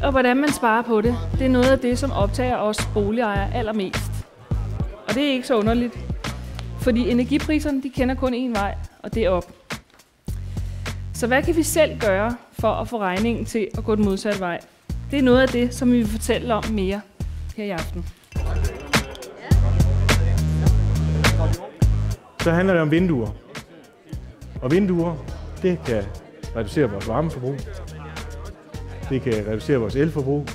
og hvordan man sparer på det, det er noget af det, som optager os boligejere allermest. Og det er ikke så underligt, fordi energipriserne de kender kun én vej, og det er op. Så hvad kan vi selv gøre for at få regningen til at gå den modsatte vej? Det er noget af det, som vi vil fortælle om mere her i aften. Så handler det om vinduer. Og vinduer, det kan reducere vores varmeforbrug. Det kan reducere vores elforbrug.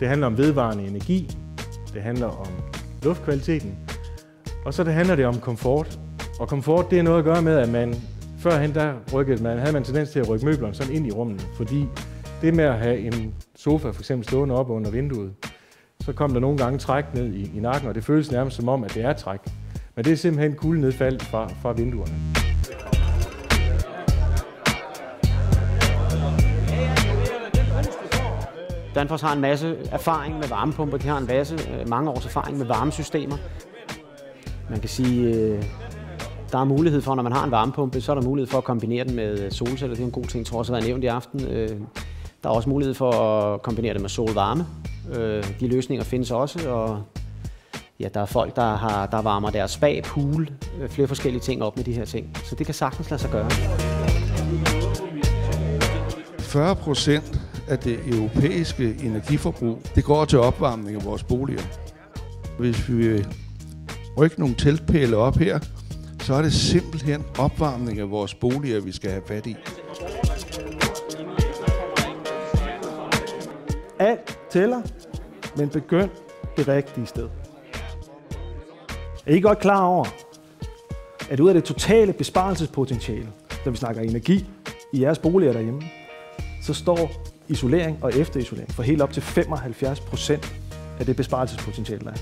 Det handler om vedvarende energi. Det handler om luftkvaliteten. Og så handler det om komfort. Og komfort, det er noget at gøre med, at man førhen havde man tendens til at rykke møblerne sådan ind i rummene. Fordi det med at have en sofa for eksempel stående op under vinduet, så kom der nogle gange træk ned i nakken, og det føles nærmest som om, at det er træk. Men det er simpelthen kuldenedfald fra vinduerne. Danfoss har en masse erfaring med varmepumper. De har mange års erfaring med varmesystemer. Man kan sige, der er mulighed for, når man har en varmepumpe, så er der mulighed for at kombinere den med solceller. Det er en god ting, tror jeg også har været nævnt i aften. Der er også mulighed for at kombinere det med solvarme. De løsninger findes også, og ja, der er folk, der varmer deres spa, pool, flere forskellige ting op med de her ting. Så det kan sagtens lade sig gøre. 40% af det europæiske energiforbrug, det går til opvarmning af vores boliger. Hvis vi rykker nogle teltpæle op her, så er det simpelthen opvarmning af vores boliger, vi skal have fat i. Alt tæller, men begynd det rigtige sted. Er I godt klar over, at ud af det totale besparelsespotentiale, når vi snakker energi i jeres boliger derhjemme, så står isolering og efterisolering for helt op til 75% af det besparelsespotentiale, der er.